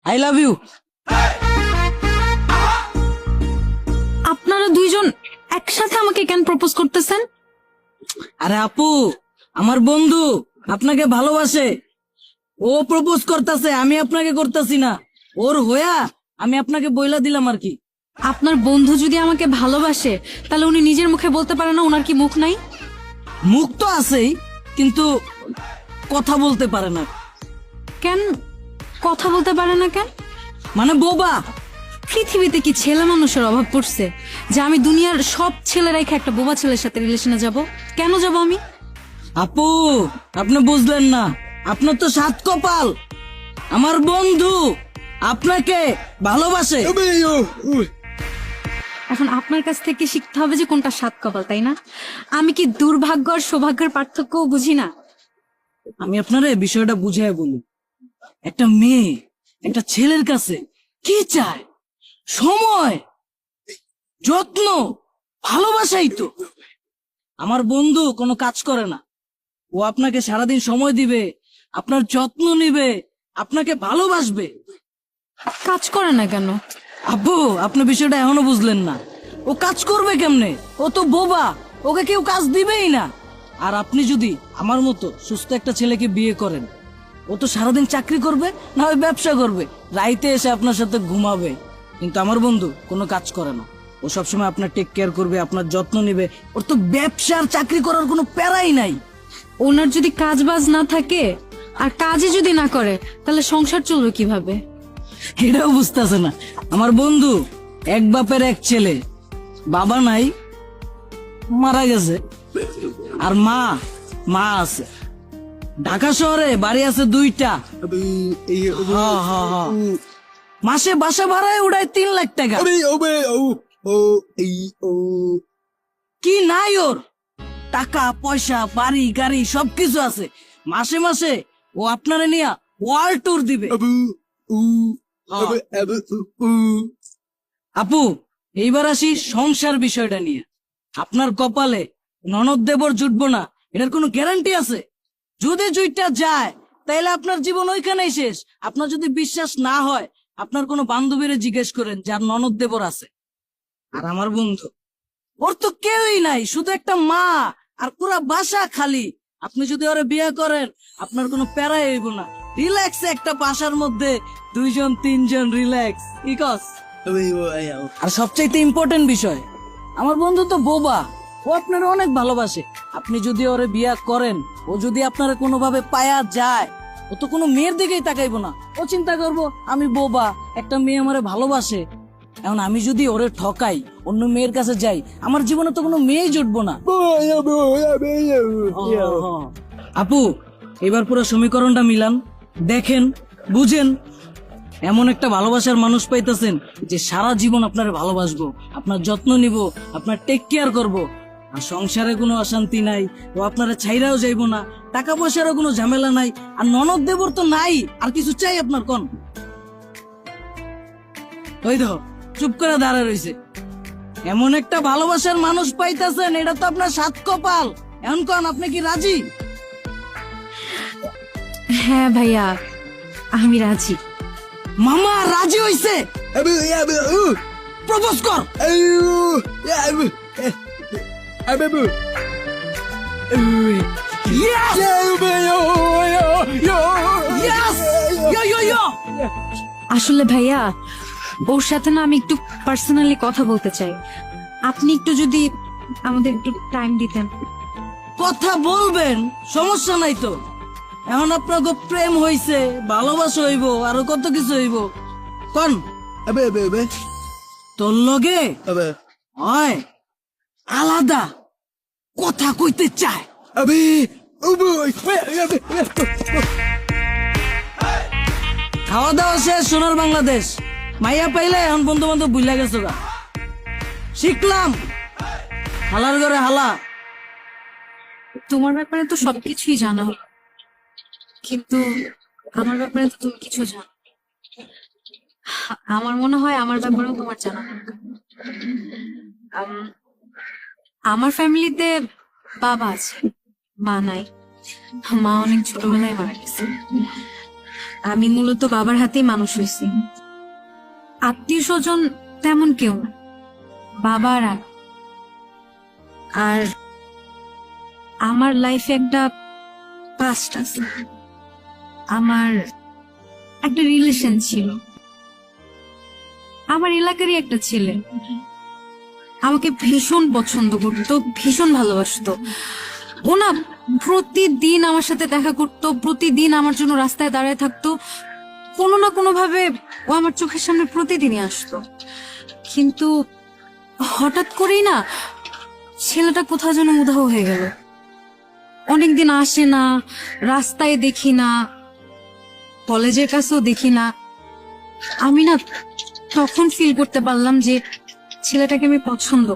I love you. আপনারা দুইজন একসাথে আমাকে কেন প্রপোজ করতেছেন? আরে আপু, আমার বন্ধু আপনাকে ভালোবাসে, ও প্রপোজ করতেছে, আমি আপনাকে করতেছি না। ওর হইয়া আমি আপনাকে বইলা দিলাম আর কি। আপনার বন্ধু যদি আমাকে ভালোবাসে তাহলে উনি নিজের মুখে বলতে পারে না ওনার কি মুখ নাই? মুখ তো আছেই, কিন্তু কথা বলতে পারে না। কেন কথা বলতে পারে না কেন? মানে বোবা। পৃথিবীতে কি ছেলে মানুষের অভাব পড়ছে যে আমি দুনিয়ার সব ছেলেরাই একটা বোবা ছেলের সাথে রিলেশনে যাব? কেন যাব আমি? আপু, আপনি বুঝলেন না, আপনার তো সাত কপাল। আমার বন্ধু আপনাকে ভালোবাসে। এখন আপনার কাছ থেকে শিখতে হবে যে কোনটা সাত কপাল, তাই না? আমি কি দুর্ভাগ্য আর সৌভাগ্যের পার্থক্য বুঝি না? আমি আপনারে বিষয়টা বুঝাই বলি। একটা মেয়ে একটা ছেলের কাছে কি চায়? সময়, যত্ন, ভালোবাসাই তো। আমার বন্ধু কোনো কাজ করে না, ও আপনাকে সারাদিন সময় দিবে, আপনার যত্ন নিবে, আপনাকে ভালোবাসবে। কাজ করে না কেন? আব্বু, আপনি বিষয়টা এখনো বুঝলেন না। ও কাজ করবে কেমনে? ও তো বোবা, ওকে কেউ কাজ দিবেই না। আর আপনি যদি আমার মতো সুস্থ একটা ছেলেকে বিয়ে করেন, ও তো সারাদিন চাকরি করবে, না হয় ব্যবসা করবে, রাইতে এসে আপনার সাথে ঘুমাবে। কিন্তু আমার বন্ধু কোনো কাজ করে না, ও সবসময় আপনার টেক কেয়ার করবে, আপনার যত্ন নেবে। ওর তো ব্যবসা আর চাকরি করার কোনো প্যারাই নাই। ওনার যদি কাজ বাজ না থাকে আর কাজই যদি না করে তাহলে সংসার চলবে কিভাবে? এটাও বুঝতেছে না। আমার বন্ধু এক বাপের এক ছেলে, বাবা নাই, মারা গেছে। আর মা মা আছে। ঢাকা শহরে বাড়ি আছে দুইটা। মাসে বাসা ভাড়ায় উড়ায় 3 লাখ টাকা। কি নাই ওর? টাকা পয়সা, বাড়ি গাড়ি সবকিছু আছে। মাসে মাসে ও আপনারা নিয়ে ওয়ার্ল্ড ট্যুর দিবে। আপু, এইবার আসি সংসার বিষয়টা নিয়ে। আপনার কপালে ননদ দেবর জুটবো না, এটার কোনো গ্যারান্টি আছে? যদি জুইটা যায় তাহলে আপনার জীবন ওইখানেই শেষ। আপনার যদি বিশ্বাস না হয়, আপনার কোনো বান্ধবীরে জিজ্ঞেস করেন যার ননদ দেবর আছে। আর আমার বন্ধু, ওর তো কেউই নাই, শুধু একটা মা, আর পুরা বাসা খালি। আপনি যদি ওরে বিয়ে করেন, আপনার কোনো প্যারাই হইব না। রিল্যাক্স, একটা বাসার মধ্যে 2-3 জন রিল্যাক্স। আর সবচাইতে ইম্পর্টেন্ট বিষয়, আমার বন্ধু তো বোবা, ও আপনার অনেক ভালোবাসে। আপনি যদি ওরে বিয়ে করেন, ও যদি আপনারা কোনোভাবে পায়া যায়, ও তো কোনো মেয়ের দিকেই তাকাইবো না। ও চিন্তা করবো আমি বোবা, একটা মেয়ে আমারে ভালোবাসে। এখন আমি যদি ওরে ঠকাই, অন্য মেয়ের কাছে যাই, আমার জীবনে তো কোনো মেয়েই জুটবো না। আপু, এবার পুরো সমীকরণটা মিলান, দেখেন, বুঝেন। এমন একটা ভালোবাসার মানুষ পাইতেছেন যে সারা জীবন আপনার ভালোবাসবো, আপনার যত্ন নিব, আপনার টেক কেয়ার করব। আর সংসারে কোনো অশান্তি নাই, ও আপনারা ছাইরাও যাইবো না, টাকা পয়সারও কোনো ঝামেলা নাই। আর ননদ দেবর তো নাই, আর কিছু চাই আপনার? কোন ওই দেখো চুপ করে দাঁড়ায় রয়েছে। এমন একটা ভালোবাসার মানুষ পাইতেছেন, এটা তো আপনার সাত কপাল। এখন কোন, আপনি কি রাজি? হ্যাঁ ভাইয়া, আমি রাজি। মামা রাজি হইছে, প্রপোজ কর। Yes! Yes! Yo, yo, yo! আসলে ভাইয়া, ওর সাথে না আমি একটু পার্সোনালি কথা বলতে চাই। আপনি একটু যদি আমাদের একটু টাইম দিতেন। কথা বলবেন, সমস্যা নাই তো। এখন আপনাকে প্রেম হইছে, ভালোবাসা হইব, আরো কত কিছু হইব। কোন তোর লগে হয় আলাদা কথা কইতে চায়। খাওয়া দাওয়া শেষ, সোনার বাংলাদেশ। মাইয়া পাইলে এখন বন্ধু বান্ধব বুঝলা গেছো গা। শিখলাম, হালার ঘরে হালা। তোমার ব্যাপারে তো সবকিছুই জানা হলো, কিন্তু আমার ব্যাপারে তো তুমি কিছু জানো। আমার মনে হয় আমার ব্যাপারেও তোমার জানা দরকার। আম, আমার ফ্যামিলিতে বাবা আছে, মা নাই। মা অনেক ছোটবেলায় মারা গেছে। আমি মূলত বাবার হাতেই মানুষ হয়েছি। আত্মীয় স্বজন তেমন কেউ না, বাবার আর আমার লাইফে একটা পাস্ট আছে। আমার একটা রিলেশন ছিল, আমার এলাকারই একটা ছেলে আমাকে ভীষণ পছন্দ করতো, ভীষণ ভালোবাসতো। ও না প্রতিদিন আমার সাথে দেখা করতো, প্রতিদিন আমার জন্য রাস্তায় দাঁড়ায় থাকতো। কোনো না কোনো ভাবে ও আমার চোখের সামনে প্রতিদিনই আসতো, কিন্তু হঠাৎ করেই না ছেলেটা কোথাও যেন উধাও হয়ে গেল। অনেকদিন আসে না, রাস্তায় দেখি না, কলেজের কাছেও দেখি না। আমি না তখন ফিল করতে পারলাম যে ছেলেটাকে আমি পছন্দ